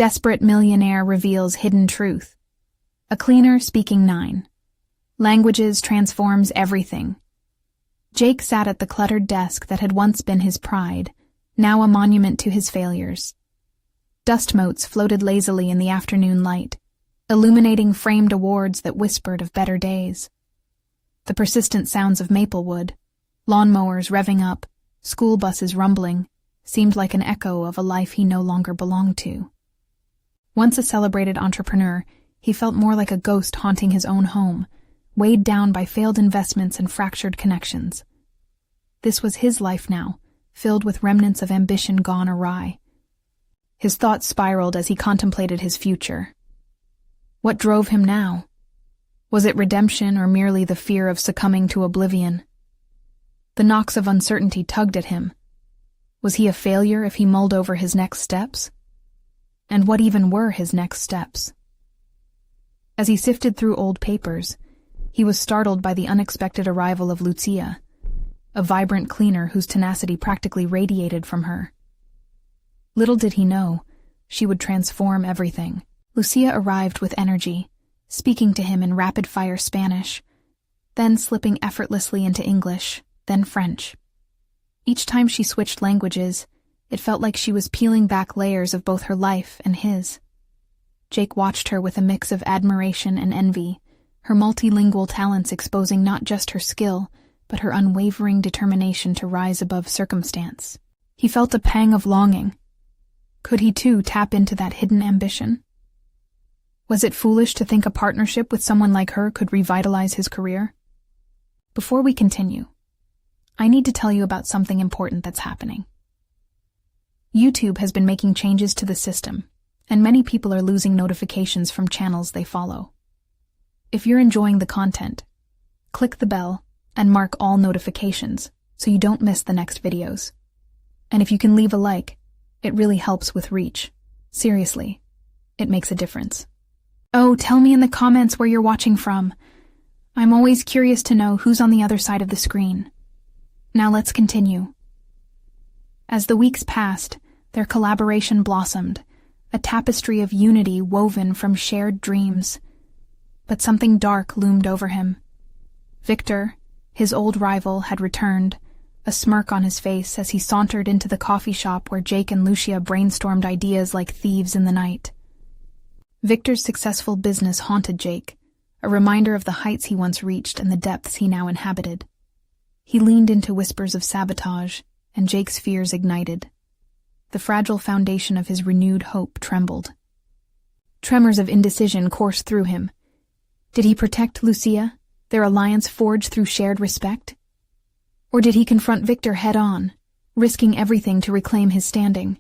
Desperate millionaire reveals hidden truth. A cleaner speaking 9. Languages transforms everything. Jake sat at the cluttered desk that had once been his pride, now a monument to his failures. Dust motes floated lazily in the afternoon light, illuminating framed awards that whispered of better days. The persistent sounds of Maplewood, lawnmowers revving up, school buses rumbling, seemed like an echo of a life he no longer belonged to. Once a celebrated entrepreneur, he felt more like a ghost haunting his own home, weighed down by failed investments and fractured connections. This was his life now, filled with remnants of ambition gone awry. His thoughts spiraled as he contemplated his future. What drove him now? Was it redemption or merely the fear of succumbing to oblivion? The knocks of uncertainty tugged at him. Was he a failure if he mulled over his next steps? And what even were his next steps? As he sifted through old papers, he was startled by the unexpected arrival of Lucia, a vibrant cleaner whose tenacity practically radiated from her. Little did he know, she would transform everything. Lucia arrived with energy, speaking to him in rapid-fire Spanish, then slipping effortlessly into English, then French. Each time she switched languages, it felt like she was peeling back layers of both her life and his. Jake watched her with a mix of admiration and envy, her multilingual talents exposing not just her skill, but her unwavering determination to rise above circumstance. He felt a pang of longing. Could he too tap into that hidden ambition? Was it foolish to think a partnership with someone like her could revitalize his career? Before we continue, I need to tell you about something important that's happening. YouTube has been making changes to the system, and many people are losing notifications from channels they follow. If you're enjoying the content, click the bell and mark all notifications so you don't miss the next videos. And if you can leave a like, it really helps with reach. Seriously, it makes a difference. Oh, tell me in the comments where you're watching from. I'm always curious to know who's on the other side of the screen. Now let's continue. As the weeks passed, their collaboration blossomed, a tapestry of unity woven from shared dreams. But something dark loomed over him. Victor, his old rival, had returned, a smirk on his face as he sauntered into the coffee shop where Jake and Lucia brainstormed ideas like thieves in the night. Victor's successful business haunted Jake, a reminder of the heights he once reached and the depths he now inhabited. He leaned into whispers of sabotage, and Jake's fears ignited. The fragile foundation of his renewed hope trembled. Tremors of indecision coursed through him. Did he protect Lucia, their alliance forged through shared respect? Or did he confront Victor head-on, risking everything to reclaim his standing?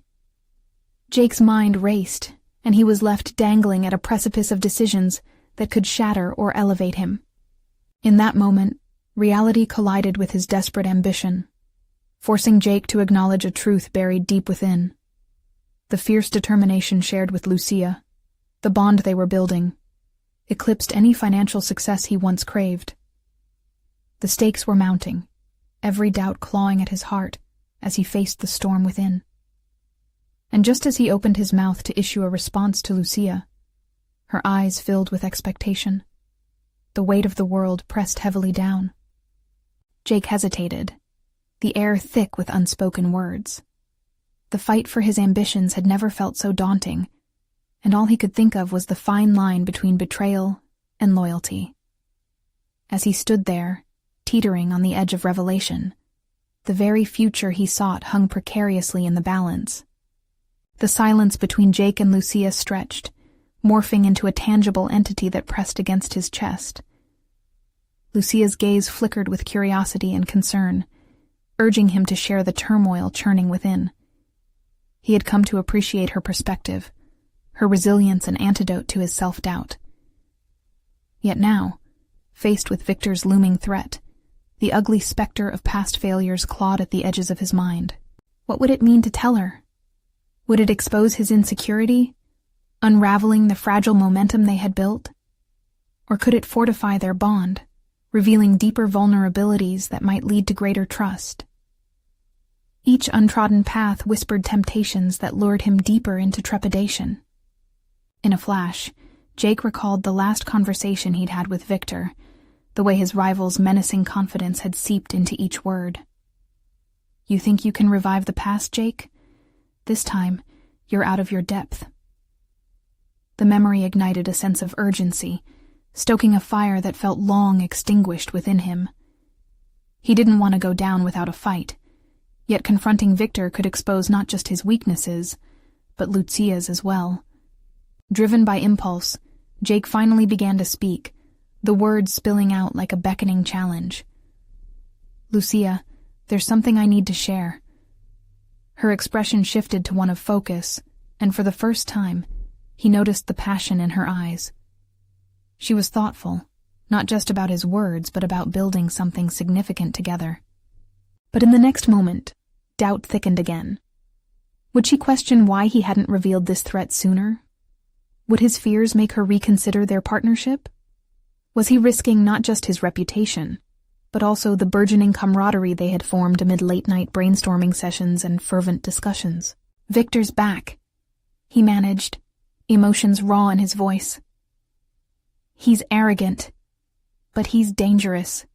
Jake's mind raced, and he was left dangling at a precipice of decisions that could shatter or elevate him. In that moment, reality collided with his desperate ambition, forcing Jake to acknowledge a truth buried deep within. The fierce determination shared with Lucia, the bond they were building, eclipsed any financial success he once craved. The stakes were mounting, every doubt clawing at his heart as he faced the storm within. And just as he opened his mouth to issue a response to Lucia, her eyes filled with expectation. The weight of the world pressed heavily down. Jake hesitated, the air thick with unspoken words. The fight for his ambitions had never felt so daunting, and all he could think of was the fine line between betrayal and loyalty. As he stood there, teetering on the edge of revelation, the very future he sought hung precariously in the balance. The silence between Jake and Lucia stretched, morphing into a tangible entity that pressed against his chest. Lucia's gaze flickered with curiosity and concern, urging him to share the turmoil churning within. He had come to appreciate her perspective, her resilience an antidote to his self-doubt. Yet now, faced with Victor's looming threat, the ugly specter of past failures clawed at the edges of his mind. What would it mean to tell her? Would it expose his insecurity, unraveling the fragile momentum they had built? Or could it fortify their bond, revealing deeper vulnerabilities that might lead to greater trust? Each untrodden path whispered temptations that lured him deeper into trepidation. In a flash, Jake recalled the last conversation he'd had with Victor, the way his rival's menacing confidence had seeped into each word. "You think you can revive the past, Jake? This time, you're out of your depth." The memory ignited a sense of urgency, stoking a fire that felt long extinguished within him. He didn't want to go down without a fight, yet confronting Victor could expose not just his weaknesses, but Lucia's as well. Driven by impulse, Jake finally began to speak, the words spilling out like a beckoning challenge. "Lucia, there's something I need to share." Her expression shifted to one of focus, and for the first time, he noticed the passion in her eyes. She was thoughtful, not just about his words, but about building something significant together. But in the next moment, doubt thickened again. Would she question why he hadn't revealed this threat sooner? Would his fears make her reconsider their partnership? Was he risking not just his reputation, but also the burgeoning camaraderie they had formed amid late-night brainstorming sessions and fervent discussions? "Victor's back," he managed, emotions raw in his voice. "He's arrogant, but he's dangerous.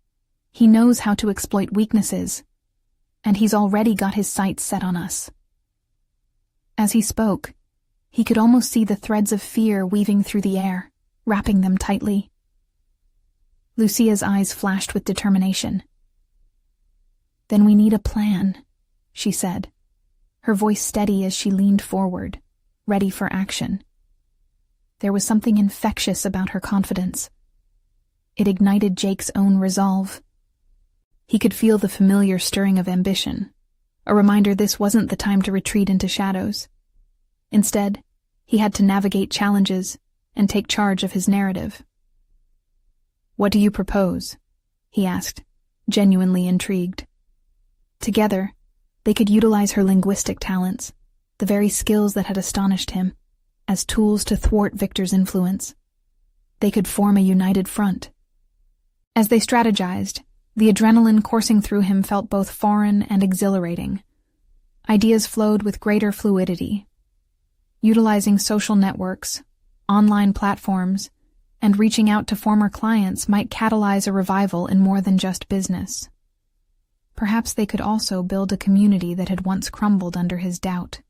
He knows how to exploit weaknesses, and he's already got his sights set on us." As he spoke, he could almost see the threads of fear weaving through the air, wrapping them tightly. Lucia's eyes flashed with determination. "Then we need a plan," she said, her voice steady as she leaned forward, ready for action. There was something infectious about her confidence. It ignited Jake's own resolve. He could feel the familiar stirring of ambition, a reminder this wasn't the time to retreat into shadows. Instead, he had to navigate challenges and take charge of his narrative. "What do you propose?" he asked, genuinely intrigued. Together, they could utilize her linguistic talents, the very skills that had astonished him, as tools to thwart Victor's influence. They could form a united front. As they strategized, the adrenaline coursing through him felt both foreign and exhilarating. Ideas flowed with greater fluidity. Utilizing social networks, online platforms, and reaching out to former clients might catalyze a revival in more than just business. Perhaps they could also build a community that had once crumbled under his doubt.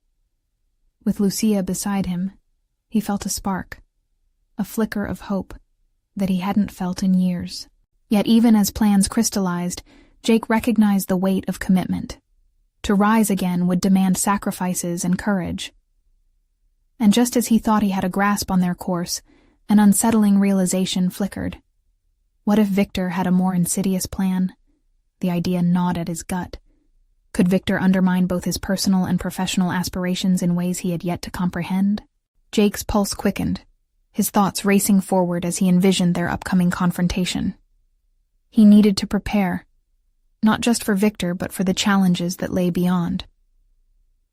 With Lucia beside him, he felt a spark, a flicker of hope that he hadn't felt in years. Yet even as plans crystallized, Jake recognized the weight of commitment. To rise again would demand sacrifices and courage. And just as he thought he had a grasp on their course, an unsettling realization flickered. What if Victor had a more insidious plan? The idea gnawed at his gut. Could Victor undermine both his personal and professional aspirations in ways he had yet to comprehend? Jake's pulse quickened, his thoughts racing forward as he envisioned their upcoming confrontation. He needed to prepare, not just for Victor, but for the challenges that lay beyond.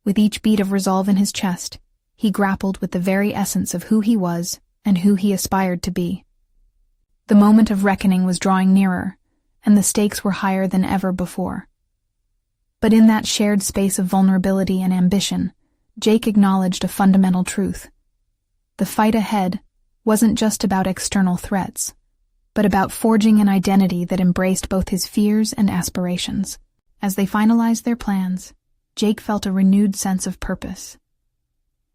With each beat of resolve in his chest, he grappled with the very essence of who he was and who he aspired to be. The moment of reckoning was drawing nearer, and the stakes were higher than ever before. But in that shared space of vulnerability and ambition, Jake acknowledged a fundamental truth. The fight ahead wasn't just about external threats, but about forging an identity that embraced both his fears and aspirations. As they finalized their plans, Jake felt a renewed sense of purpose.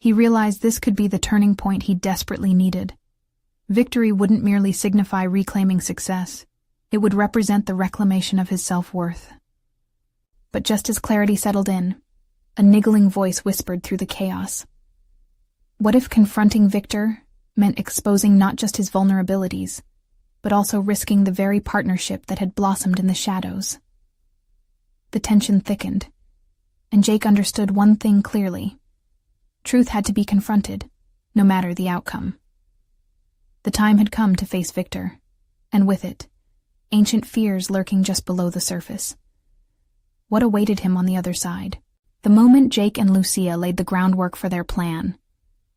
He realized this could be the turning point he desperately needed. Victory wouldn't merely signify reclaiming success, it would represent the reclamation of his self-worth. But just as clarity settled in, a niggling voice whispered through the chaos. What if confronting Victor meant exposing not just his vulnerabilities, but also risking the very partnership that had blossomed in the shadows? The tension thickened, and Jake understood one thing clearly. Truth had to be confronted, no matter the outcome. The time had come to face Victor, and with it, ancient fears lurking just below the surface. What awaited him on the other side? The moment Jake and Lucia laid the groundwork for their plan,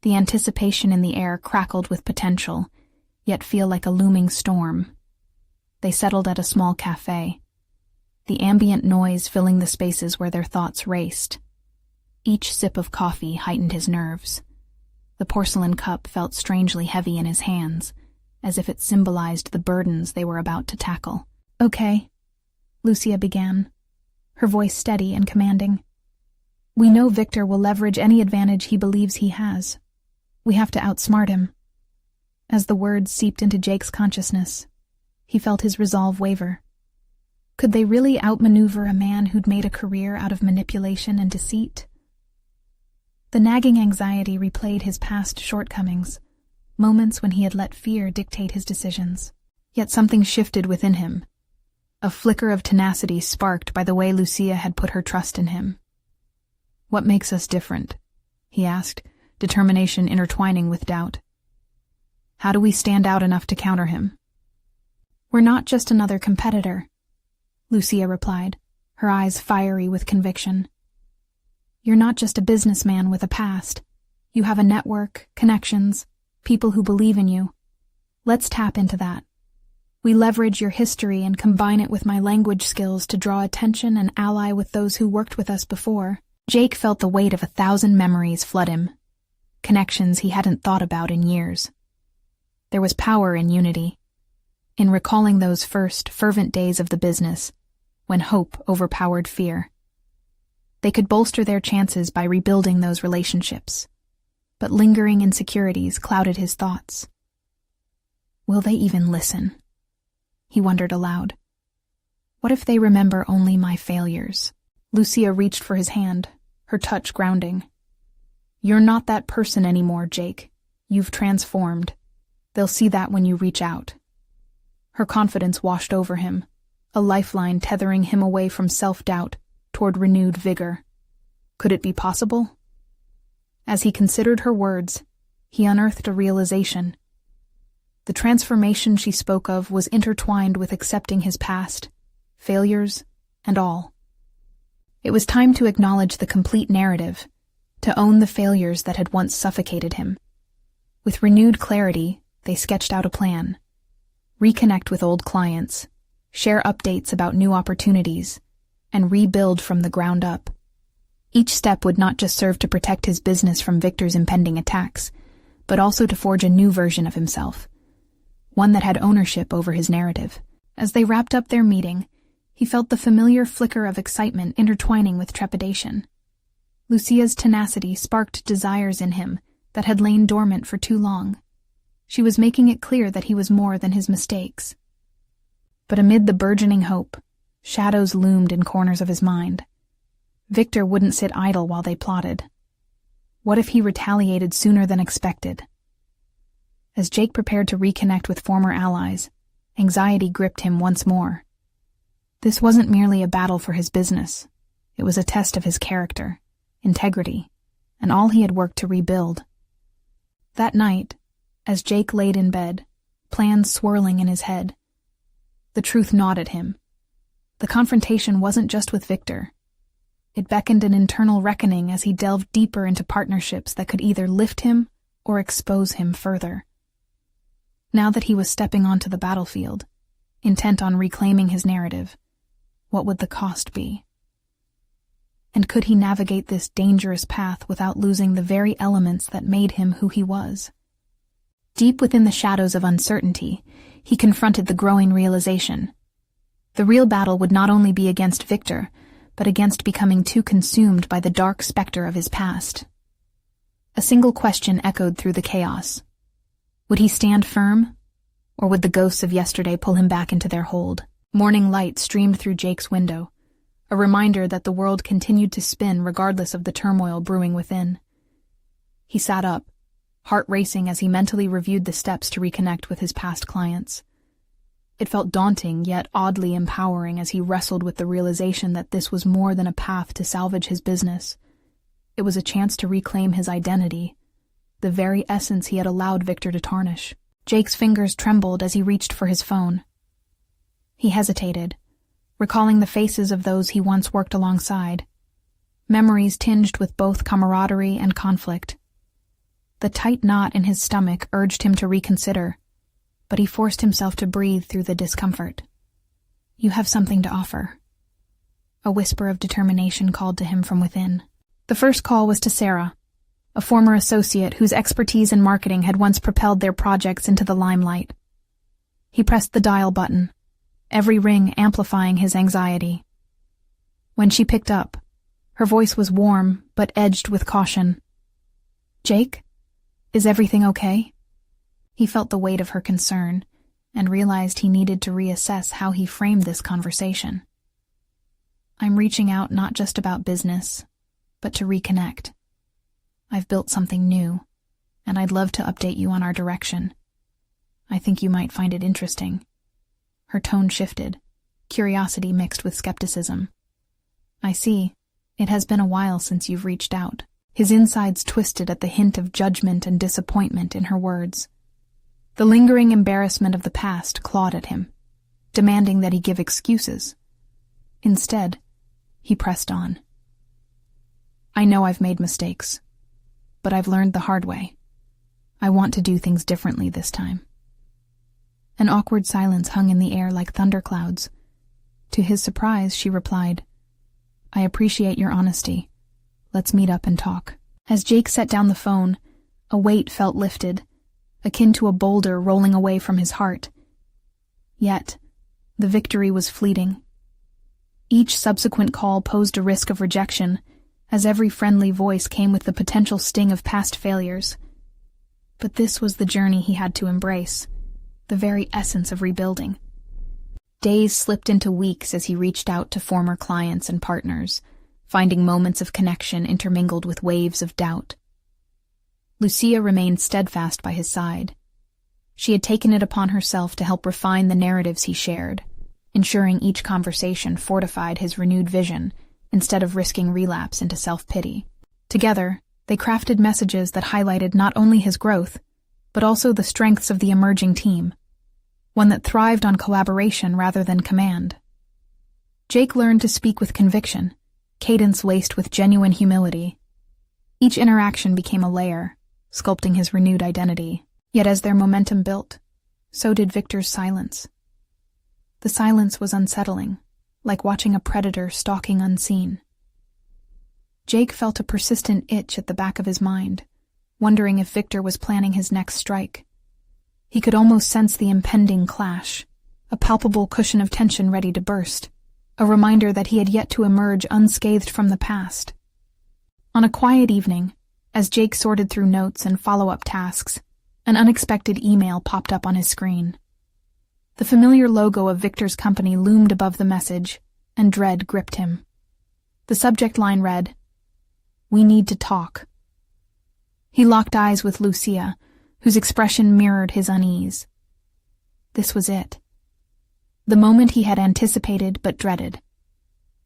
the anticipation in the air crackled with potential, yet feel like a looming storm. They settled at a small cafe, the ambient noise filling the spaces where their thoughts raced. Each sip of coffee heightened his nerves. The porcelain cup felt strangely heavy in his hands, as if it symbolized the burdens they were about to tackle. "Okay," Lucia began, her voice steady and commanding. "We know Victor will leverage any advantage he believes he has. We have to outsmart him." As the words seeped into Jake's consciousness, he felt his resolve waver. Could they really outmaneuver a man who'd made a career out of manipulation and deceit? The nagging anxiety replayed his past shortcomings, moments when he had let fear dictate his decisions. Yet something shifted within him, a flicker of tenacity sparked by the way Lucia had put her trust in him. "What makes us different?" he asked, determination intertwining with doubt. "How do we stand out enough to counter him?" "We're not just another competitor," Lucia replied, her eyes fiery with conviction. "You're not just a businessman with a past. You have a network, connections, people who believe in you. Let's tap into that. We leverage your history and combine it with my language skills to draw attention and ally with those who worked with us before." Jake felt the weight of 1,000 memories flood him, connections he hadn't thought about in years. There was power in unity, in recalling those first, fervent days of the business, when hope overpowered fear. They could bolster their chances by rebuilding those relationships, but lingering insecurities clouded his thoughts. Will they even listen? He wondered aloud. What if they remember only my failures? Lucia reached for his hand, her touch grounding. "You're not that person anymore, Jake. You've transformed. They'll see that when you reach out." Her confidence washed over him, a lifeline tethering him away from self-doubt toward renewed vigor. Could it be possible? As he considered her words, he unearthed a realization. The transformation she spoke of was intertwined with accepting his past, failures, and all. It was time to acknowledge the complete narrative, to own the failures that had once suffocated him. With renewed clarity, they sketched out a plan. Reconnect with old clients, share updates about new opportunities, and rebuild from the ground up. Each step would not just serve to protect his business from Victor's impending attacks, but also to forge a new version of himself, one that had ownership over his narrative. As they wrapped up their meeting, he felt the familiar flicker of excitement intertwining with trepidation. Lucia's tenacity sparked desires in him that had lain dormant for too long. She was making it clear that he was more than his mistakes. But amid the burgeoning hope, shadows loomed in corners of his mind. Victor wouldn't sit idle while they plotted. What if he retaliated sooner than expected? As Jake prepared to reconnect with former allies, anxiety gripped him once more. This wasn't merely a battle for his business. It was a test of his character, integrity, and all he had worked to rebuild. That night, as Jake laid in bed, plans swirling in his head, the truth gnawed at him. The confrontation wasn't just with Victor. It beckoned an internal reckoning as he delved deeper into partnerships that could either lift him or expose him further. Now that he was stepping onto the battlefield, intent on reclaiming his narrative, what would the cost be? And could he navigate this dangerous path without losing the very elements that made him who he was? Deep within the shadows of uncertainty, he confronted the growing realization. The real battle would not only be against Victor, but against becoming too consumed by the dark specter of his past. A single question echoed through the chaos. Would he stand firm, or would the ghosts of yesterday pull him back into their hold? Morning light streamed through Jake's window, a reminder that the world continued to spin regardless of the turmoil brewing within. He sat up, heart racing as he mentally reviewed the steps to reconnect with his past clients. It felt daunting, yet oddly empowering as he wrestled with the realization that this was more than a path to salvage his business. It was a chance to reclaim his identity, the very essence he had allowed Victor to tarnish. Jake's fingers trembled as he reached for his phone. He hesitated, recalling the faces of those he once worked alongside, memories tinged with both camaraderie and conflict. The tight knot in his stomach urged him to reconsider, but he forced himself to breathe through the discomfort. "You have something to offer." A whisper of determination called to him from within. The first call was to Sarah, a former associate whose expertise in marketing had once propelled their projects into the limelight. He pressed the dial button, every ring amplifying his anxiety. When she picked up, her voice was warm but edged with caution. "Jake? Is everything okay?" He felt the weight of her concern and realized he needed to reassess how he framed this conversation. "I'm reaching out not just about business, but to reconnect. I've built something new, and I'd love to update you on our direction. I think you might find it interesting." Her tone shifted, curiosity mixed with skepticism. "I see. It has been a while since you've reached out." His insides twisted at the hint of judgment and disappointment in her words. The lingering embarrassment of the past clawed at him, demanding that he give excuses. Instead, he pressed on. "I know I've made mistakes, but I've learned the hard way. I want to do things differently this time." An awkward silence hung in the air like thunderclouds. To his surprise, she replied, "I appreciate your honesty. Let's meet up and talk." As Jake set down the phone, a weight felt lifted, akin to a boulder rolling away from his heart. Yet, the victory was fleeting. Each subsequent call posed a risk of rejection, as every friendly voice came with the potential sting of past failures. But this was the journey he had to embrace, the very essence of rebuilding. Days slipped into weeks as he reached out to former clients and partners, finding moments of connection intermingled with waves of doubt. Lucia remained steadfast by his side. She had taken it upon herself to help refine the narratives he shared, ensuring each conversation fortified his renewed vision instead of risking relapse into self-pity. Together, they crafted messages that highlighted not only his growth, but also the strengths of the emerging team, one that thrived on collaboration rather than command. Jake learned to speak with conviction, cadence laced with genuine humility. Each interaction became a layer, sculpting his renewed identity. Yet as their momentum built, so did Victor's silence. The silence was unsettling, like watching a predator stalking unseen. Jake felt a persistent itch at the back of his mind, wondering if Victor was planning his next strike. He could almost sense the impending clash, a palpable cushion of tension ready to burst, a reminder that he had yet to emerge unscathed from the past. On a quiet evening, as Jake sorted through notes and follow-up tasks, an unexpected email popped up on his screen. The familiar logo of Victor's company loomed above the message, and dread gripped him. The subject line read, "We need to talk." He locked eyes with Lucia, whose expression mirrored his unease. This was it. The moment he had anticipated but dreaded.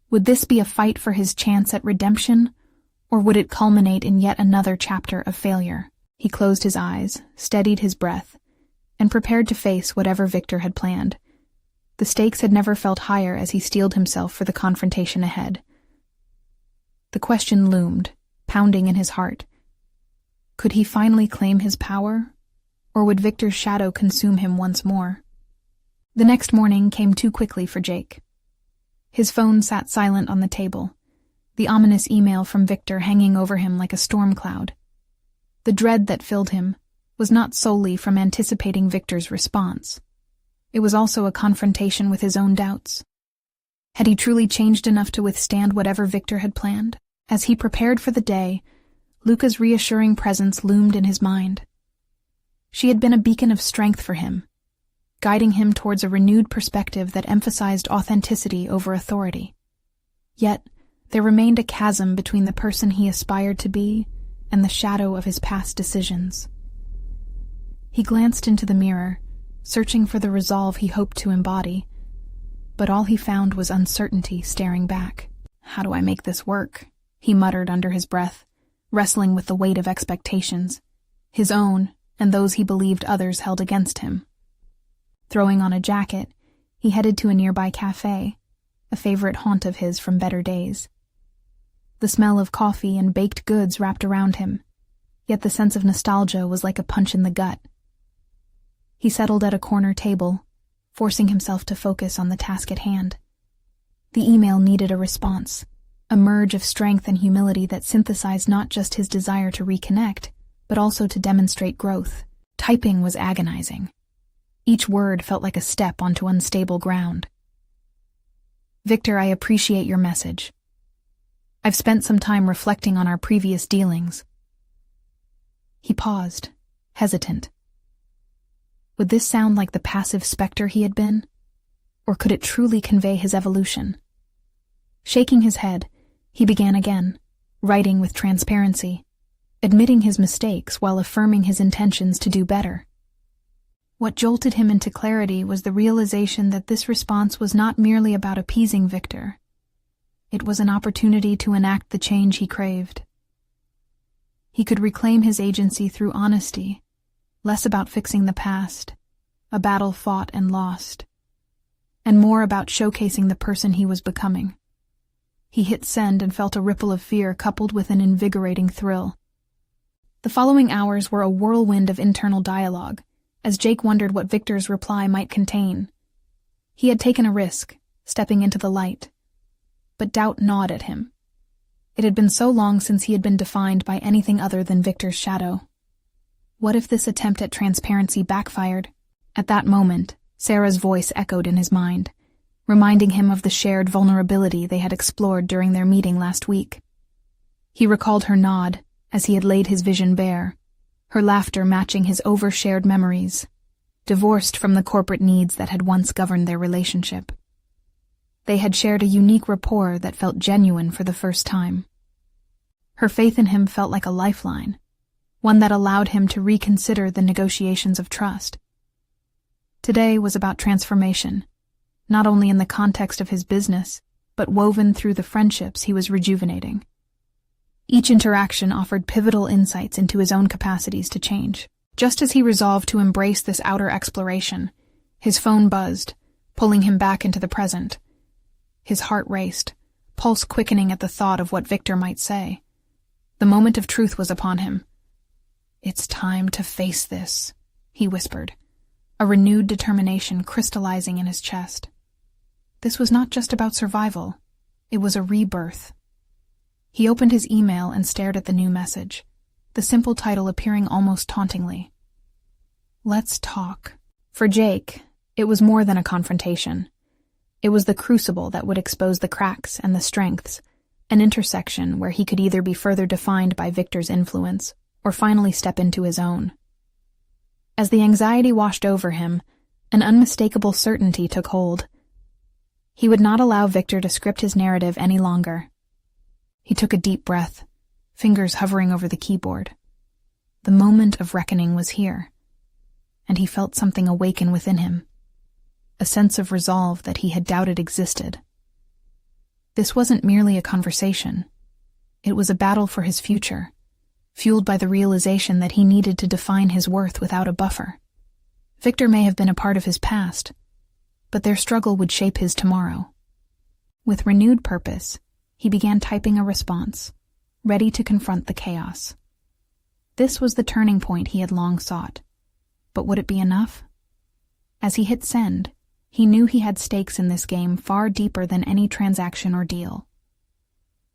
Would this be a fight for his chance at redemption, or would it culminate in yet another chapter of failure? He closed his eyes, steadied his breath, and prepared to face whatever Victor had planned. The stakes had never felt higher as he steeled himself for the confrontation ahead. The question loomed, pounding in his heart. Could he finally claim his power, or would Victor's shadow consume him once more? The next morning came too quickly for Jake. His phone sat silent on the table, the ominous email from Victor hanging over him like a storm cloud. The dread that filled him was not solely from anticipating Victor's response. It was also a confrontation with his own doubts. Had he truly changed enough to withstand whatever Victor had planned? As he prepared for the day, Luca's reassuring presence loomed in his mind. She had been a beacon of strength for him, guiding him towards a renewed perspective that emphasized authenticity over authority. Yet, there remained a chasm between the person he aspired to be and the shadow of his past decisions. He glanced into the mirror, searching for the resolve he hoped to embody, but all he found was uncertainty staring back. "How do I make this work?" he muttered under his breath, wrestling with the weight of expectations, his own and those he believed others held against him. Throwing on a jacket, he headed to a nearby cafe, a favorite haunt of his from better days. The smell of coffee and baked goods wrapped around him, yet the sense of nostalgia was like a punch in the gut. He settled at a corner table, forcing himself to focus on the task at hand. The email needed a response, a merge of strength and humility that synthesized not just his desire to reconnect, but also to demonstrate growth. Typing was agonizing. Each word felt like a step onto unstable ground. Victor, I appreciate your message. I've spent some time reflecting on our previous dealings. He paused, hesitant. Would this sound like the passive specter he had been? Or could it truly convey his evolution? Shaking his head, he began again, writing with transparency, admitting his mistakes while affirming his intentions to do better. What jolted him into clarity was the realization that this response was not merely about appeasing Victor. It was an opportunity to enact the change he craved. He could reclaim his agency through honesty, less about fixing the past, a battle fought and lost, and more about showcasing the person he was becoming. He hit send and felt a ripple of fear coupled with an invigorating thrill. The following hours were a whirlwind of internal dialogue, as Jake wondered what Victor's reply might contain. He had taken a risk, stepping into the light, but doubt gnawed at him. It had been so long since he had been defined by anything other than Victor's shadow. What if this attempt at transparency backfired? At that moment, Sarah's voice echoed in his mind, reminding him of the shared vulnerability they had explored during their meeting last week. He recalled her nod as he had laid his vision bare, her laughter matching his overshared memories, divorced from the corporate needs that had once governed their relationship. They had shared a unique rapport that felt genuine for the first time. Her faith in him felt like a lifeline, one that allowed him to reconsider the negotiations of trust. Today was about transformation, not only in the context of his business, but woven through the friendships he was rejuvenating. Each interaction offered pivotal insights into his own capacities to change. Just as he resolved to embrace this outer exploration, his phone buzzed, pulling him back into the present. His heart raced, pulse quickening at the thought of what Victor might say. The moment of truth was upon him. "It's time to face this," he whispered, a renewed determination crystallizing in his chest. This was not just about survival, it was a rebirth. He opened his email and stared at the new message, the simple title appearing almost tauntingly. "Let's talk." For Jake, it was more than a confrontation. It was the crucible that would expose the cracks and the strengths, an intersection where he could either be further defined by Victor's influence or finally step into his own. As the anxiety washed over him, an unmistakable certainty took hold. He would not allow Victor to script his narrative any longer. He took a deep breath, fingers hovering over the keyboard. The moment of reckoning was here, and he felt something awaken within him, a sense of resolve that he had doubted existed. This wasn't merely a conversation. It was a battle for his future, fueled by the realization that he needed to define his worth without a buffer. Victor may have been a part of his past, but their struggle would shape his tomorrow. With renewed purpose, he began typing a response, ready to confront the chaos. This was the turning point he had long sought. But would it be enough? As he hit send, he knew he had stakes in this game far deeper than any transaction or deal.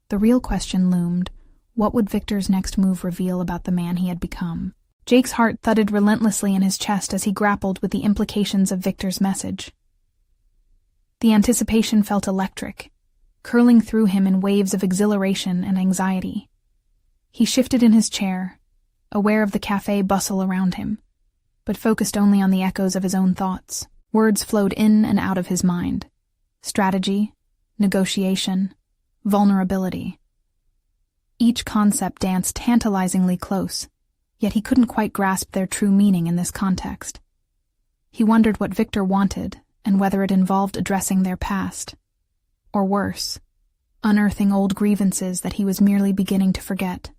The real question loomed: what would Victor's next move reveal about the man he had become? Jake's heart thudded relentlessly in his chest as he grappled with the implications of Victor's message. The anticipation felt electric, curling through him in waves of exhilaration and anxiety. He shifted in his chair, aware of the cafe bustle around him, but focused only on the echoes of his own thoughts. Words flowed in and out of his mind. Strategy, negotiation, vulnerability. Each concept danced tantalizingly close, yet he couldn't quite grasp their true meaning in this context. He wondered what Victor wanted and whether it involved addressing their past. Or worse, unearthing old grievances that he was merely beginning to forget.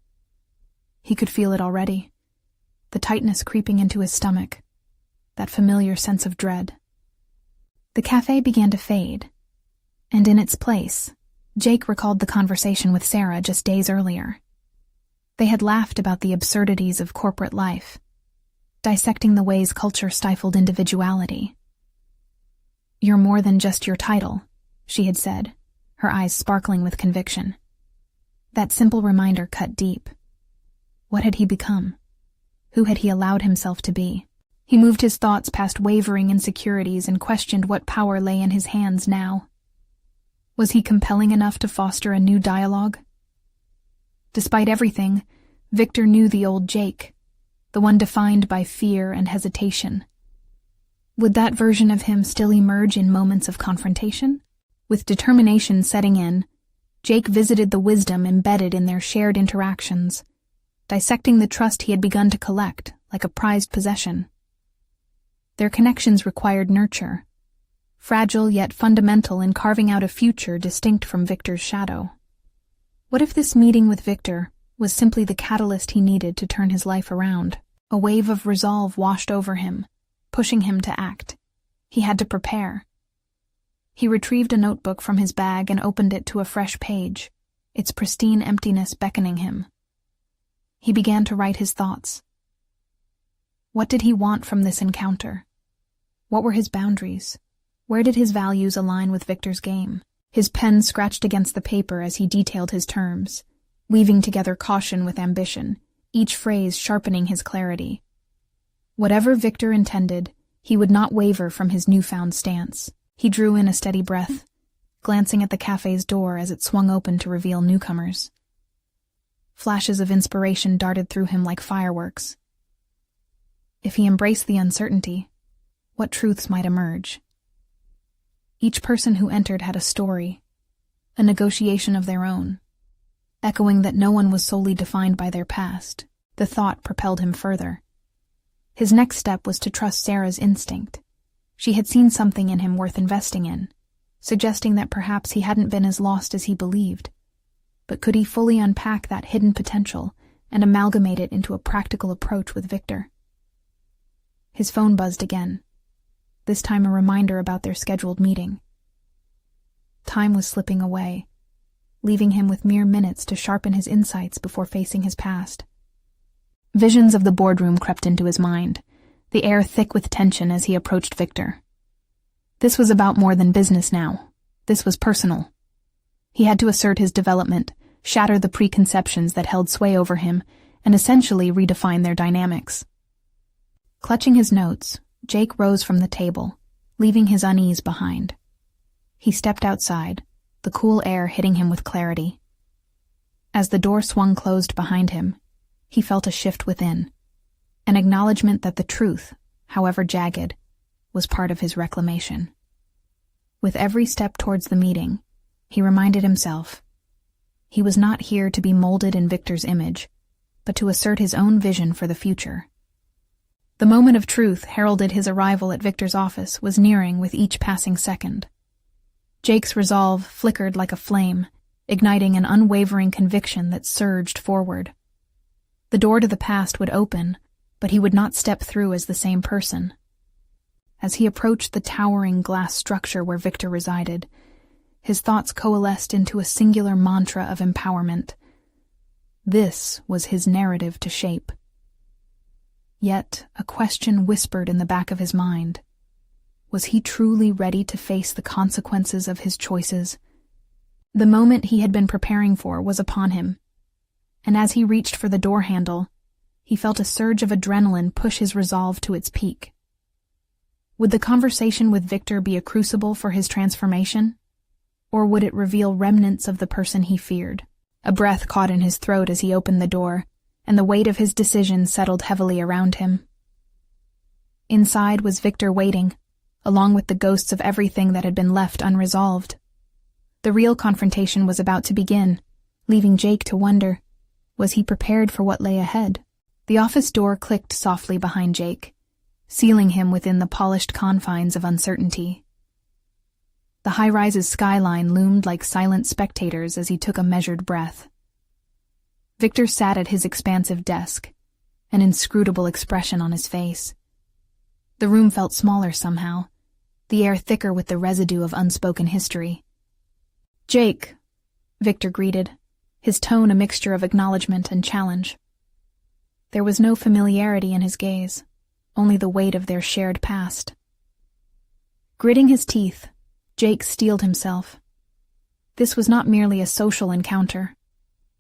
He could feel it already, the tightness creeping into his stomach, that familiar sense of dread. The cafe began to fade, and in its place, Jake recalled the conversation with Sarah just days earlier. They had laughed about the absurdities of corporate life, dissecting the ways culture stifled individuality. "You're more than just your title," she had said, her eyes sparkling with conviction. That simple reminder cut deep. What had he become? Who had he allowed himself to be? He moved his thoughts past wavering insecurities and questioned what power lay in his hands now. Was he compelling enough to foster a new dialogue? Despite everything, Victor knew the old Jake, the one defined by fear and hesitation. Would that version of him still emerge in moments of confrontation? With determination setting in, Jake visited the wisdom embedded in their shared interactions, dissecting the trust he had begun to collect like a prized possession. Their connections required nurture, fragile yet fundamental in carving out a future distinct from Victor's shadow. What if this meeting with Victor was simply the catalyst he needed to turn his life around? A wave of resolve washed over him, pushing him to act. He had to prepare. He retrieved a notebook from his bag and opened it to a fresh page, its pristine emptiness beckoning him. He began to write his thoughts. What did he want from this encounter? What were his boundaries? Where did his values align with Victor's game? His pen scratched against the paper as he detailed his terms, weaving together caution with ambition, each phrase sharpening his clarity. Whatever Victor intended, he would not waver from his newfound stance. He drew in a steady breath, glancing at the cafe's door as it swung open to reveal newcomers. Flashes of inspiration darted through him like fireworks. If he embraced the uncertainty, what truths might emerge? Each person who entered had a story, a negotiation of their own, echoing that no one was solely defined by their past. The thought propelled him further. His next step was to trust Sarah's instinct. She had seen something in him worth investing in, suggesting that perhaps he hadn't been as lost as he believed. But could he fully unpack that hidden potential and amalgamate it into a practical approach with Victor? His phone buzzed again, this time a reminder about their scheduled meeting. Time was slipping away, leaving him with mere minutes to sharpen his insights before facing his past. Visions of the boardroom crept into his mind, the air thick with tension as he approached Victor. This was about more than business now. This was personal. He had to assert his development, shatter the preconceptions that held sway over him, and essentially redefine their dynamics. Clutching his notes, Jake rose from the table, leaving his unease behind. He stepped outside, the cool air hitting him with clarity. As the door swung closed behind him, he felt a shift within, an acknowledgement that the truth, however jagged, was part of his reclamation. With every step towards the meeting, he reminded himself, he was not here to be molded in Victor's image, but to assert his own vision for the future. The moment of truth heralded his arrival at Victor's office was nearing with each passing second. Jake's resolve flickered like a flame, igniting an unwavering conviction that surged forward. The door to the past would open, but he would not step through as the same person. As he approached the towering glass structure where Victor resided, his thoughts coalesced into a singular mantra of empowerment. This was his narrative to shape. Yet a question whispered in the back of his mind. Was he truly ready to face the consequences of his choices? The moment he had been preparing for was upon him, and as he reached for the door handle, he felt a surge of adrenaline push his resolve to its peak. Would the conversation with Victor be a crucible for his transformation? Or would it reveal remnants of the person he feared? A breath caught in his throat as he opened the door, and the weight of his decision settled heavily around him. Inside was Victor waiting, along with the ghosts of everything that had been left unresolved. The real confrontation was about to begin, leaving Jake to wonder, was he prepared for what lay ahead? The office door clicked softly behind Jake, sealing him within the polished confines of uncertainty. The high-rise's skyline loomed like silent spectators as he took a measured breath. Victor sat at his expansive desk, an inscrutable expression on his face. The room felt smaller somehow, the air thicker with the residue of unspoken history. "Jake," Victor greeted, his tone a mixture of acknowledgement and challenge. There was no familiarity in his gaze, only the weight of their shared past. Gritting his teeth, Jake steeled himself. This was not merely a social encounter.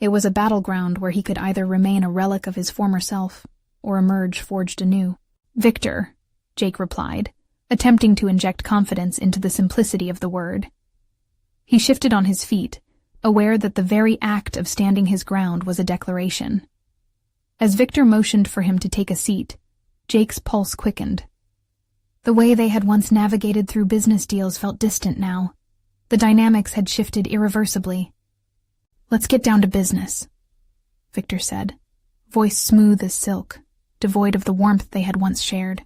It was a battleground where he could either remain a relic of his former self or emerge forged anew. "Victor," Jake replied, attempting to inject confidence into the simplicity of the word. He shifted on his feet, aware that the very act of standing his ground was a declaration. As Victor motioned for him to take a seat, Jake's pulse quickened. The way they had once navigated through business deals felt distant now. The dynamics had shifted irreversibly. "Let's get down to business," Victor said, voice smooth as silk, devoid of the warmth they had once shared.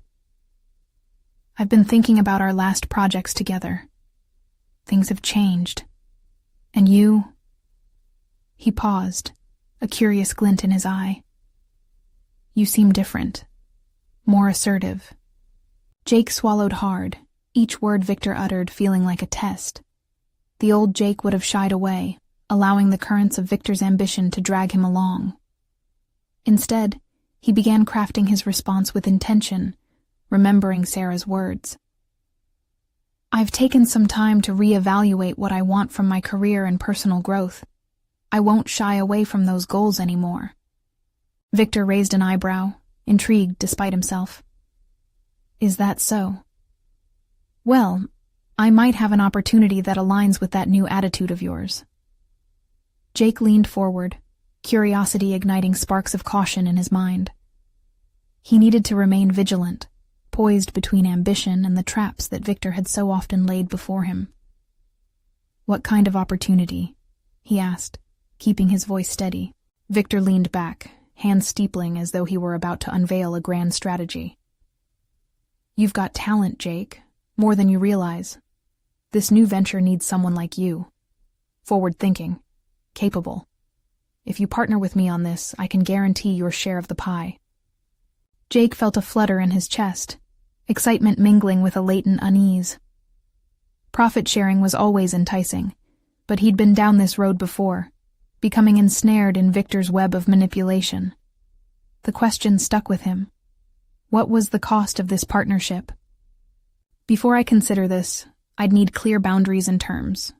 "I've been thinking about our last projects together. Things have changed. And you—" He paused, a curious glint in his eye. "You seem different, more assertive." Jake swallowed hard, each word Victor uttered feeling like a test. The old Jake would have shied away, allowing the currents of Victor's ambition to drag him along. Instead, he began crafting his response with intention, remembering Sarah's words. "I've taken some time to reevaluate what I want from my career and personal growth. I won't shy away from those goals anymore." Victor raised an eyebrow, intrigued despite himself. "Is that so?" "Well, I might have an opportunity that aligns with that new attitude of yours." Jake leaned forward, curiosity igniting sparks of caution in his mind. He needed to remain vigilant, poised between ambition and the traps that Victor had so often laid before him. "What kind of opportunity?" he asked, keeping his voice steady. Victor leaned back, hands steepling as though he were about to unveil a grand strategy. "You've got talent, Jake, more than you realize. This new venture needs someone like you. Forward-thinking, capable. If you partner with me on this, I can guarantee your share of the pie." Jake felt a flutter in his chest, excitement mingling with a latent unease. Profit-sharing was always enticing, but he'd been down this road before, becoming ensnared in Victor's web of manipulation. The question stuck with him. What was the cost of this partnership? "Before I consider this, I'd need clear boundaries and terms,"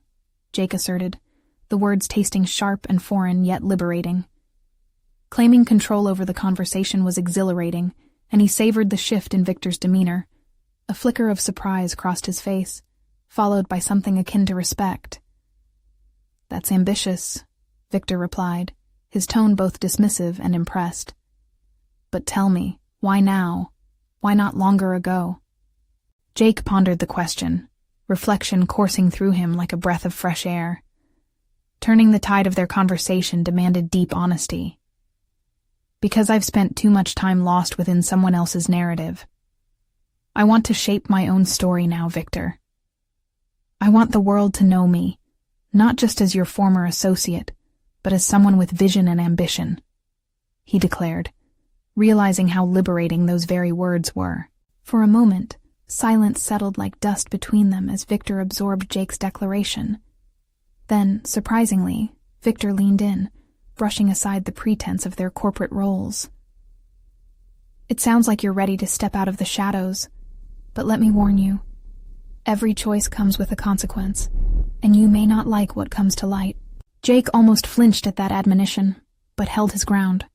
Jake asserted, the words tasting sharp and foreign yet liberating. Claiming control over the conversation was exhilarating, and he savored the shift in Victor's demeanor. A flicker of surprise crossed his face, followed by something akin to respect. "That's ambitious," Victor replied, his tone both dismissive and impressed. "But tell me, why now? Why not longer ago?" Jake pondered the question, reflection coursing through him like a breath of fresh air. Turning the tide of their conversation demanded deep honesty. "Because I've spent too much time lost within someone else's narrative. I want to shape my own story now, Victor. I want the world to know me, not just as your former associate, but as someone with vision and ambition," he declared, realizing how liberating those very words were. For a moment, silence settled like dust between them as Victor absorbed Jake's declaration. Then, surprisingly, Victor leaned in, brushing aside the pretense of their corporate roles. "It sounds like you're ready to step out of the shadows, but let me warn you, every choice comes with a consequence, and you may not like what comes to light." Jake almost flinched at that admonition, but held his ground.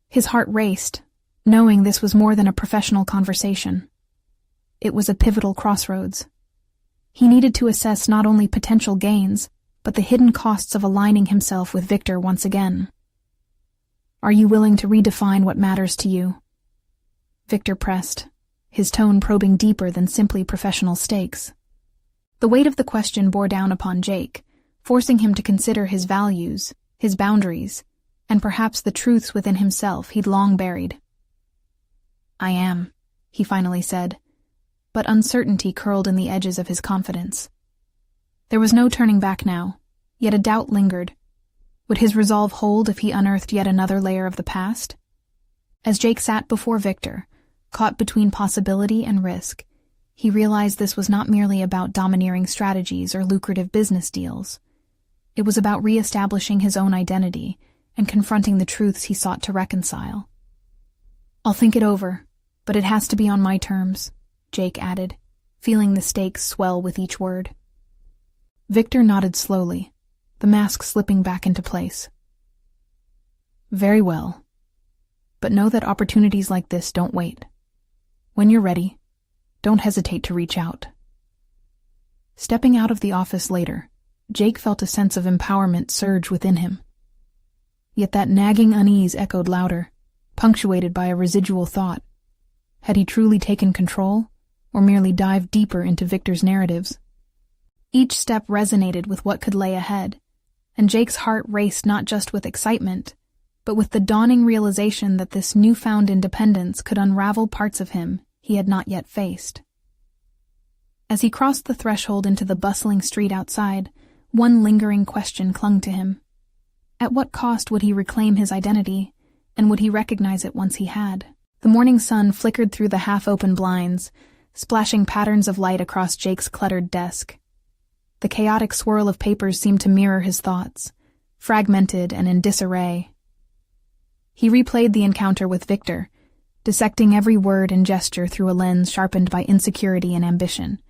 His heart raced, knowing this was more than a professional conversation. It was a pivotal crossroads. He needed to assess not only potential gains, but the hidden costs of aligning himself with Victor once again. "Are you willing to redefine what matters to you?" Victor pressed, his tone probing deeper than simply professional stakes. The weight of the question bore down upon Jake, forcing him to consider his values, his boundaries, and perhaps the truths within himself he'd long buried. "I am," he finally said, but uncertainty curled in the edges of his confidence. There was no turning back now, yet a doubt lingered. Would his resolve hold if he unearthed yet another layer of the past? As Jake sat before Victor, caught between possibility and risk, he realized this was not merely about domineering strategies or lucrative business deals. It was about re-establishing his own identity and confronting the truths he sought to reconcile. "I'll think it over, but it has to be on my terms," Jake added, feeling the stakes swell with each word. Victor nodded slowly, the mask slipping back into place. Very well. But know that opportunities like this don't wait. When you're ready, don't hesitate to reach out. Stepping out of the office later, Jake felt a sense of empowerment surge within him. Yet that nagging unease echoed louder, punctuated by a residual thought. Had he truly taken control, or merely dived deeper into Victor's narratives? Each step resonated with what could lay ahead, and Jake's heart raced not just with excitement, but with the dawning realization that this newfound independence could unravel parts of him he had not yet faced. As he crossed the threshold into the bustling street outside, one lingering question clung to him. At what cost would he reclaim his identity, and would he recognize it once he had? The morning sun flickered through the half-open blinds, splashing patterns of light across Jake's cluttered desk. The chaotic swirl of papers seemed to mirror his thoughts, fragmented and in disarray. He replayed the encounter with Victor, dissecting every word and gesture through a lens sharpened by insecurity and ambition.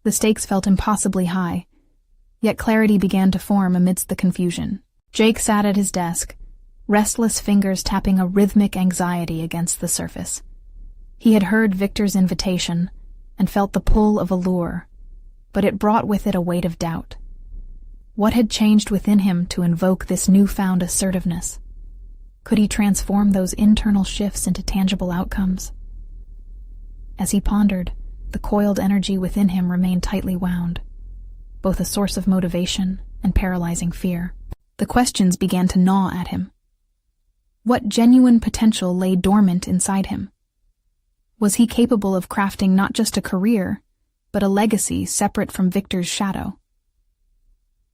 The stakes felt impossibly high, yet clarity began to form amidst the confusion. Jake sat at his desk, restless fingers tapping a rhythmic anxiety against the surface. He had heard Victor's invitation and felt the pull of allure, but it brought with it a weight of doubt. What had changed within him to invoke this newfound assertiveness? Could he transform those internal shifts into tangible outcomes? As he pondered, the coiled energy within him remained tightly wound, both a source of motivation and paralyzing fear. The questions began to gnaw at him. What genuine potential lay dormant inside him? Was he capable of crafting not just a career, but a legacy separate from Victor's shadow?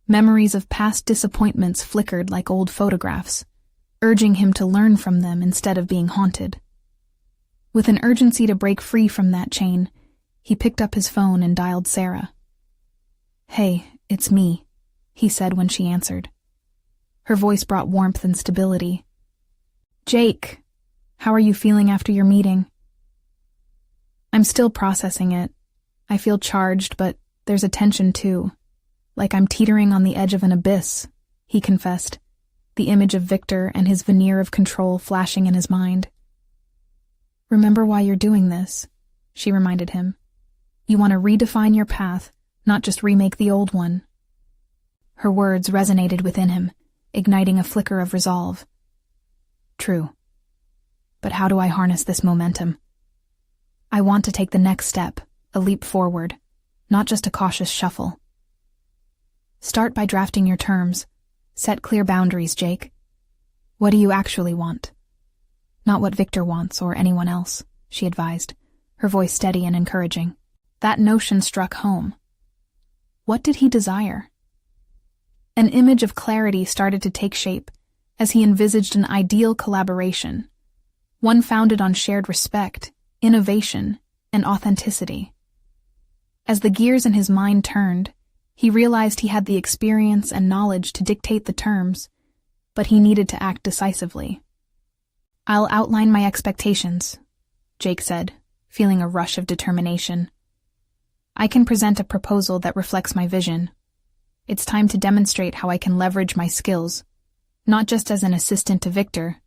Memories of past disappointments flickered like old photographs, urging him to learn from them instead of being haunted. With an urgency to break free from that chain, he picked up his phone and dialed Sarah. "Hey, it's me," he said when she answered. Her voice brought warmth and stability. "Jake, how are you feeling after your meeting?" "I'm still processing it. I feel charged, but there's a tension too. Like I'm teetering on the edge of an abyss," he confessed, the image of Victor and his veneer of control flashing in his mind. "Remember why you're doing this," she reminded him. "You want to redefine your path, not just remake the old one." Her words resonated within him, igniting a flicker of resolve. True. But how do I harness this momentum? I want to take the next step, a leap forward, not just a cautious shuffle. Start by drafting your terms. Set clear boundaries, Jake. What do you actually want? Not what Victor wants or anyone else, she advised, her voice steady and encouraging. That notion struck home. What did he desire? An image of clarity started to take shape as he envisaged an ideal collaboration, one founded on shared respect, innovation, and authenticity. As the gears in his mind turned, he realized he had the experience and knowledge to dictate the terms, but he needed to act decisively. "I'll outline my expectations," Jake said, feeling a rush of determination. "I can present a proposal that reflects my vision. It's time to demonstrate how I can leverage my skills, not just as an assistant to Victor,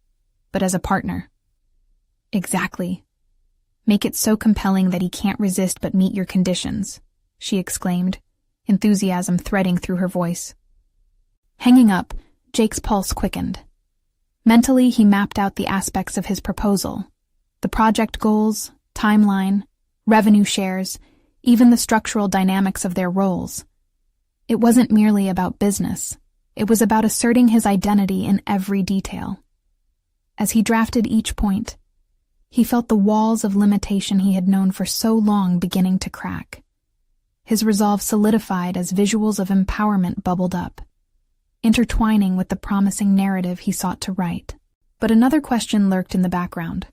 but as a partner." "Exactly. Make it so compelling that he can't resist but meet your conditions," she exclaimed, enthusiasm threading through her voice. Hanging up, Jake's pulse quickened. Mentally, he mapped out the aspects of his proposal: the project goals, timeline, revenue shares, even the structural dynamics of their roles. It wasn't merely about business. It was about asserting his identity in every detail. As he drafted each point, he felt the walls of limitation he had known for so long beginning to crack. His resolve solidified as visuals of empowerment bubbled up, intertwining with the promising narrative he sought to write. But another question lurked in the background.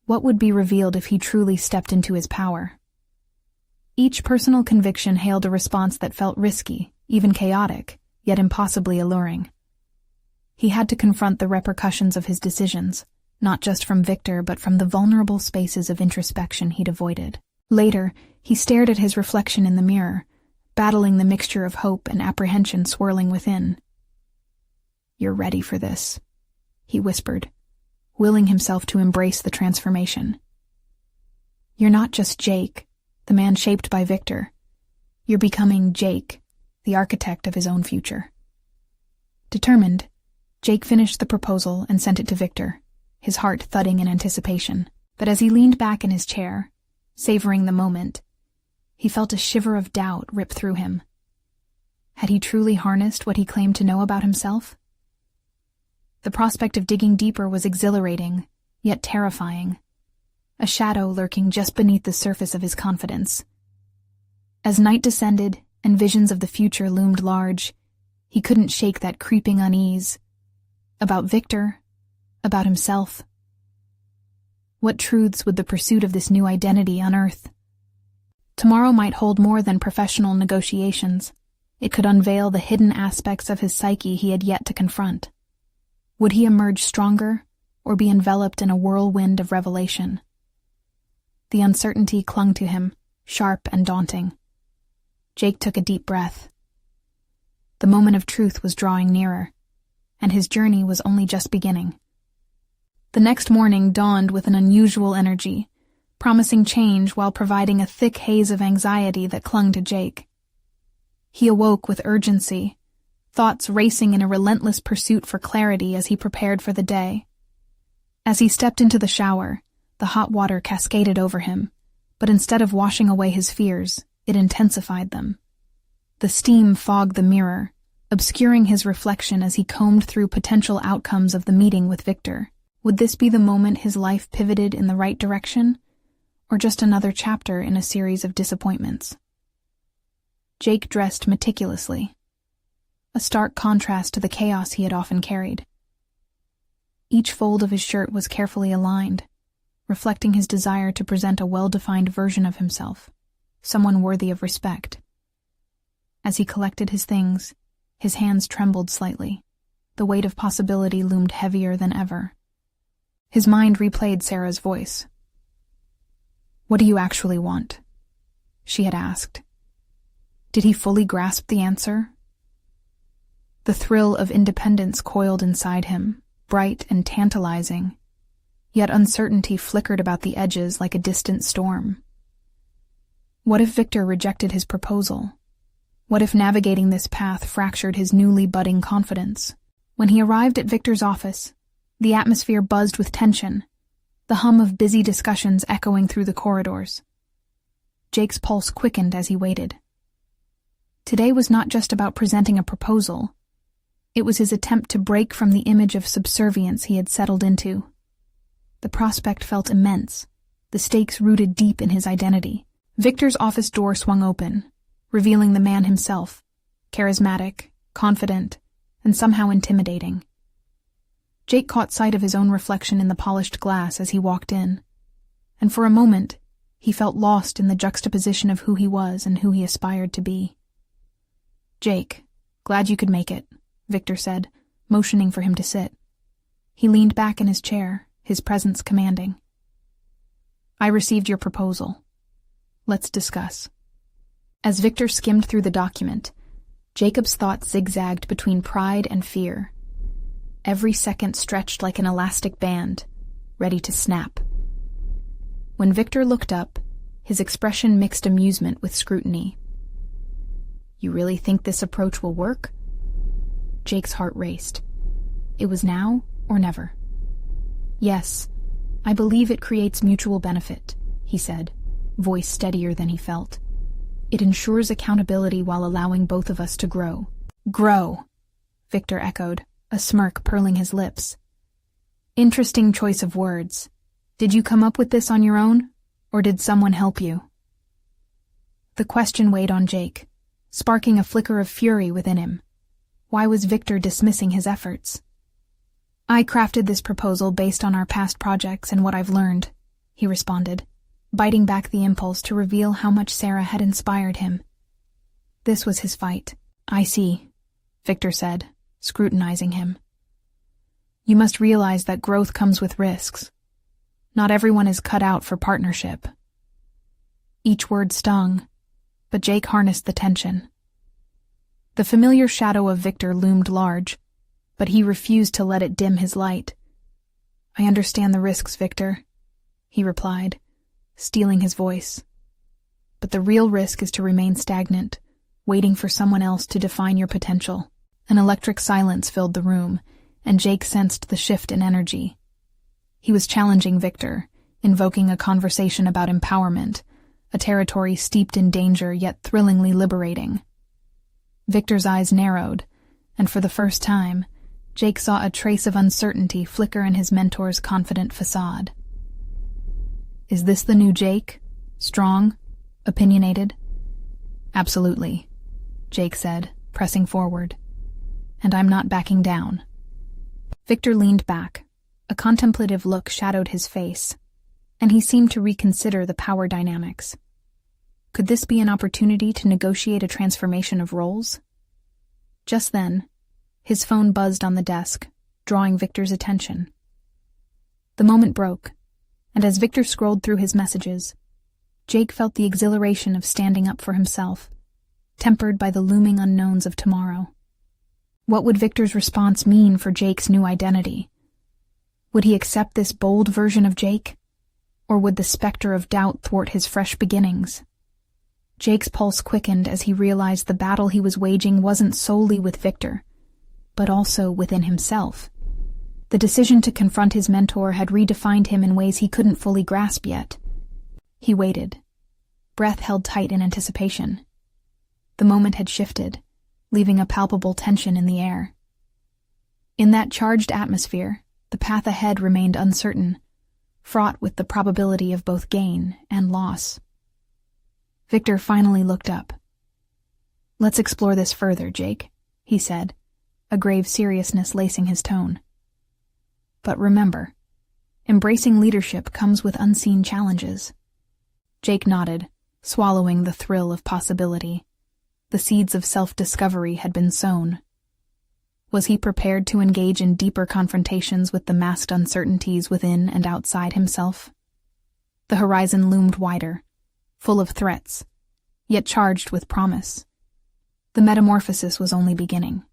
What would be revealed if he truly stepped into his power? Each personal conviction hailed a response that felt risky, even chaotic, yet impossibly alluring. He had to confront the repercussions of his decisions, not just from Victor but from the vulnerable spaces of introspection he'd avoided. Later, he stared at his reflection in the mirror, battling the mixture of hope and apprehension swirling within. "You're ready for this," he whispered, willing himself to embrace the transformation. You're not just Jake, the man shaped by Victor. You're becoming Jake, the architect of his own future. Determined, Jake finished the proposal and sent it to Victor, his heart thudding in anticipation. But as he leaned back in his chair, savoring the moment, he felt a shiver of doubt rip through him. Had he truly harnessed what he claimed to know about himself? The prospect of digging deeper was exhilarating, yet terrifying, a shadow lurking just beneath the surface of his confidence. As night descended and visions of the future loomed large, he couldn't shake that creeping unease. About Victor, about himself. What truths would the pursuit of this new identity unearth? Tomorrow might hold more than professional negotiations. It could unveil the hidden aspects of his psyche he had yet to confront. Would he emerge stronger, or be enveloped in a whirlwind of revelation? The uncertainty clung to him, sharp and daunting. Jake took a deep breath. The moment of truth was drawing nearer, and his journey was only just beginning. The next morning dawned with an unusual energy, promising change while providing a thick haze of anxiety that clung to Jake. He awoke with urgency, thoughts racing in a relentless pursuit for clarity as he prepared for the day. As he stepped into the shower, the hot water cascaded over him, but instead of washing away his fears, it intensified them. The steam fogged the mirror, obscuring his reflection as he combed through potential outcomes of the meeting with Victor. Would this be the moment his life pivoted in the right direction, or just another chapter in a series of disappointments? Jake dressed meticulously, a stark contrast to the chaos he had often carried. Each fold of his shirt was carefully aligned, reflecting his desire to present a well-defined version of himself, someone worthy of respect. As he collected his things, his hands trembled slightly. The weight of possibility loomed heavier than ever. His mind replayed Sarah's voice. "What do you actually want?" she had asked. Did he fully grasp the answer? The thrill of independence coiled inside him, bright and tantalizing, yet uncertainty flickered about the edges like a distant storm. What if Victor rejected his proposal? What if navigating this path fractured his newly budding confidence? When he arrived at Victor's office, the atmosphere buzzed with tension, the hum of busy discussions echoing through the corridors. Jake's pulse quickened as he waited. Today was not just about presenting a proposal. It was his attempt to break from the image of subservience he had settled into. The prospect felt immense, the stakes rooted deep in his identity. Victor's office door swung open, revealing the man himself, charismatic, confident, and somehow intimidating. Jake caught sight of his own reflection in the polished glass as he walked in, and for a moment, he felt lost in the juxtaposition of who he was and who he aspired to be. "Jake, glad you could make it," Victor said, motioning for him to sit. He leaned back in his chair, his presence commanding. "I received your proposal. Let's discuss." As Victor skimmed through the document, Jacob's thoughts zigzagged between pride and fear. Every second stretched like an elastic band, ready to snap. When Victor looked up, his expression mixed amusement with scrutiny. "You really think this approach will work?" Jake's heart raced. It was now or never. "Yes, I believe it creates mutual benefit," he said, voice steadier than he felt. "It ensures accountability while allowing both of us to grow." "Grow," Victor echoed, a smirk curling his lips. "Interesting choice of words. Did you come up with this on your own, or did someone help you?" The question weighed on Jake, sparking a flicker of fury within him. Why was Victor dismissing his efforts? "I crafted this proposal based on our past projects and what I've learned," he responded, biting back the impulse to reveal how much Sarah had inspired him. This was his fight. "I see," Victor said, scrutinizing him. "You must realize that growth comes with risks. Not everyone is cut out for partnership." Each word stung, but Jake harnessed the tension. The familiar shadow of Victor loomed large, but he refused to let it dim his light, I understand the risks, Victor, he replied, steeling his voice. But the real risk is to remain stagnant, waiting for someone else to define your potential. An electric silence filled the room, and Jake sensed the shift in energy. He was challenging Victor, invoking a conversation about empowerment, a territory steeped in danger yet thrillingly liberating. Victor's eyes narrowed, and for the first time, Jake saw a trace of uncertainty flicker in his mentor's confident facade. Is this the new Jake? Strong? Opinionated? Absolutely, Jake said, pressing forward. And I'm not backing down. Victor leaned back. A contemplative look shadowed his face, and he seemed to reconsider the power dynamics. Could this be an opportunity to negotiate a transformation of roles? Just then, his phone buzzed on the desk, drawing Victor's attention. The moment broke, and as Victor scrolled through his messages, Jake felt the exhilaration of standing up for himself, tempered by the looming unknowns of tomorrow. What would Victor's response mean for Jake's new identity? Would he accept this bold version of Jake? Or would the specter of doubt thwart his fresh beginnings? Jake's pulse quickened as he realized the battle he was waging wasn't solely with Victor, but also within himself. The decision to confront his mentor had redefined him in ways he couldn't fully grasp yet. He waited, breath held tight in anticipation. The moment had shifted, leaving a palpable tension in the air. In that charged atmosphere, the path ahead remained uncertain, fraught with the probability of both gain and loss. Victor finally looked up. Let's explore this further, Jake, he said, a grave seriousness lacing his tone. But remember, embracing leadership comes with unseen challenges. Jake nodded, swallowing the thrill of possibility. The seeds of self-discovery had been sown. Was he prepared to engage in deeper confrontations with the masked uncertainties within and outside himself? The horizon loomed wider, full of threats, yet charged with promise. The metamorphosis was only beginning.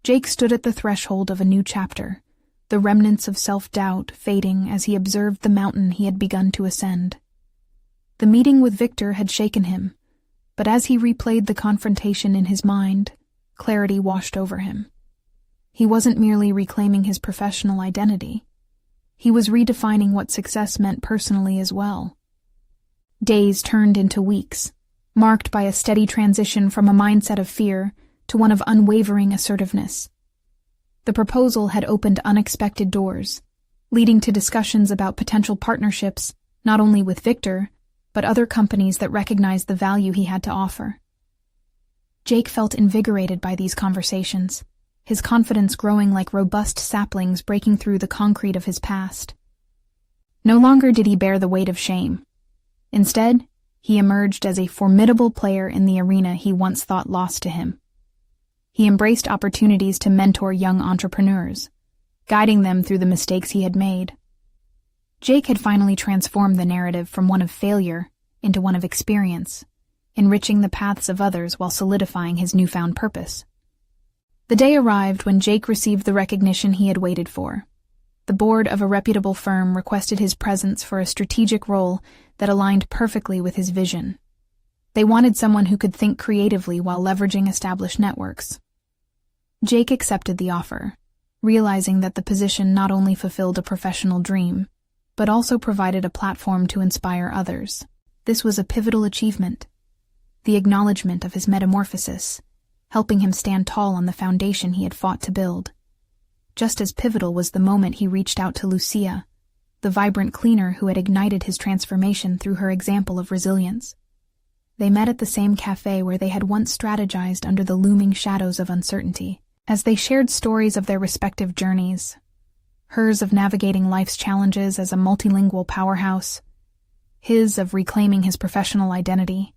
Jake stood at the threshold of a new chapter, the remnants of self-doubt fading as he observed the mountain he had begun to ascend. The meeting with Victor had shaken him, but as he replayed the confrontation in his mind, clarity washed over him. He wasn't merely reclaiming his professional identity. He was redefining what success meant personally as well. Days turned into weeks, marked by a steady transition from a mindset of fear to one of unwavering assertiveness. The proposal had opened unexpected doors, leading to discussions about potential partnerships, not only with Victor, but other companies that recognized the value he had to offer. Jake felt invigorated by these conversations, his confidence growing like robust saplings breaking through the concrete of his past. No longer did he bear the weight of shame. Instead, he emerged as a formidable player in the arena he once thought lost to him. He embraced opportunities to mentor young entrepreneurs, guiding them through the mistakes he had made. Jake had finally transformed the narrative from one of failure into one of experience, enriching the paths of others while solidifying his newfound purpose. The day arrived when Jake received the recognition he had waited for. The board of a reputable firm requested his presence for a strategic role that aligned perfectly with his vision. They wanted someone who could think creatively while leveraging established networks. Jake accepted the offer, realizing that the position not only fulfilled a professional dream, but also provided a platform to inspire others. This was a pivotal achievement, the acknowledgement of his metamorphosis, helping him stand tall on the foundation he had fought to build. Just as pivotal was the moment he reached out to Lucia, the vibrant cleaner who had ignited his transformation through her example of resilience. They met at the same cafe where they had once strategized under the looming shadows of uncertainty. As they shared stories of their respective journeys, hers of navigating life's challenges as a multilingual powerhouse, his of reclaiming his professional identity,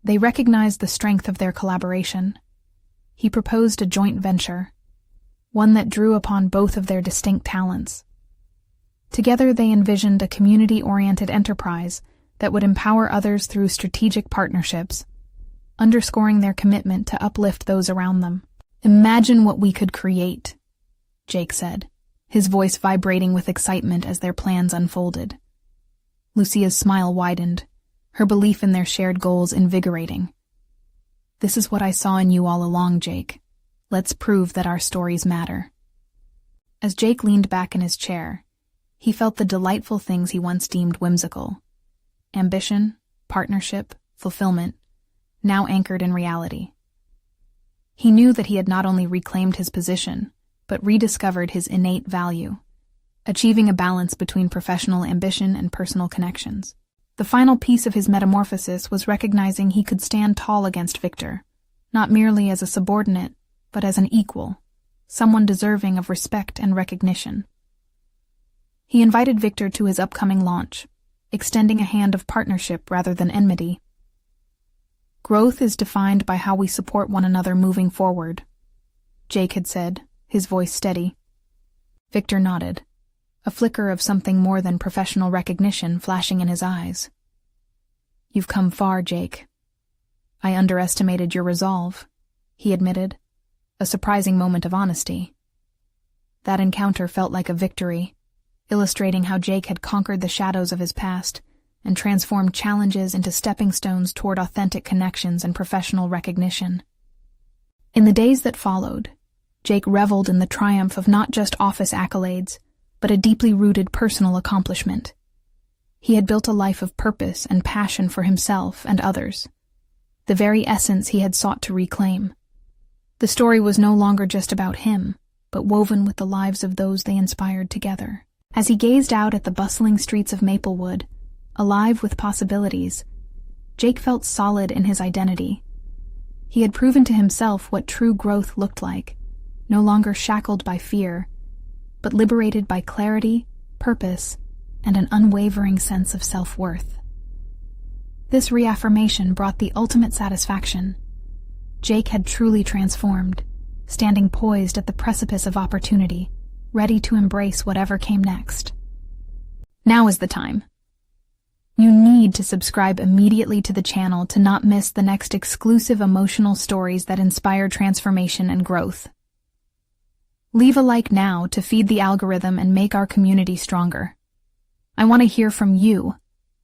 they recognized the strength of their collaboration. He proposed a joint venture, one that drew upon both of their distinct talents. Together they envisioned a community-oriented enterprise that would empower others through strategic partnerships, underscoring their commitment to uplift those around them. Imagine what we could create, Jake said, his voice vibrating with excitement as their plans unfolded. Lucia's smile widened, her belief in their shared goals invigorating. "This is what I saw in you all along, Jake. Let's prove that our stories matter." As Jake leaned back in his chair, he felt the delightful things he once deemed whimsical. Ambition, partnership, fulfillment, now anchored in reality. He knew that he had not only reclaimed his position, but rediscovered his innate value, achieving a balance between professional ambition and personal connections. The final piece of his metamorphosis was recognizing he could stand tall against Victor, not merely as a subordinate, but as an equal, someone deserving of respect and recognition. He invited Victor to his upcoming launch, extending a hand of partnership rather than enmity. "Growth is defined by how we support one another moving forward," Jake had said, his voice steady. Victor nodded, a flicker of something more than professional recognition flashing in his eyes. "You've come far, Jake. I underestimated your resolve," he admitted, a surprising moment of honesty. That encounter felt like a victory, illustrating how Jake had conquered the shadows of his past and transformed challenges into stepping stones toward authentic connections and professional recognition. In the days that followed, Jake reveled in the triumph of not just office accolades, but a deeply rooted personal accomplishment. He had built a life of purpose and passion for himself and others, the very essence he had sought to reclaim. The story was no longer just about him, but woven with the lives of those they inspired together. As he gazed out at the bustling streets of Maplewood, alive with possibilities, Jake felt solid in his identity. He had proven to himself what true growth looked like, no longer shackled by fear, but liberated by clarity, purpose, and an unwavering sense of self-worth. This reaffirmation brought the ultimate satisfaction. Jake had truly transformed, standing poised at the precipice of opportunity, ready to embrace whatever came next. Now is the time. You need to subscribe immediately to the channel to not miss the next exclusive emotional stories that inspire transformation and growth. Leave a like now to feed the algorithm and make our community stronger. I want to hear from you.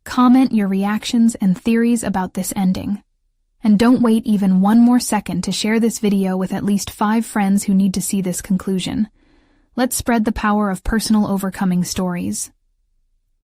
Comment your reactions and theories about this ending. And don't wait even one more second to share this video with at least 5 friends who need to see this conclusion. Let's spread the power of personal overcoming stories.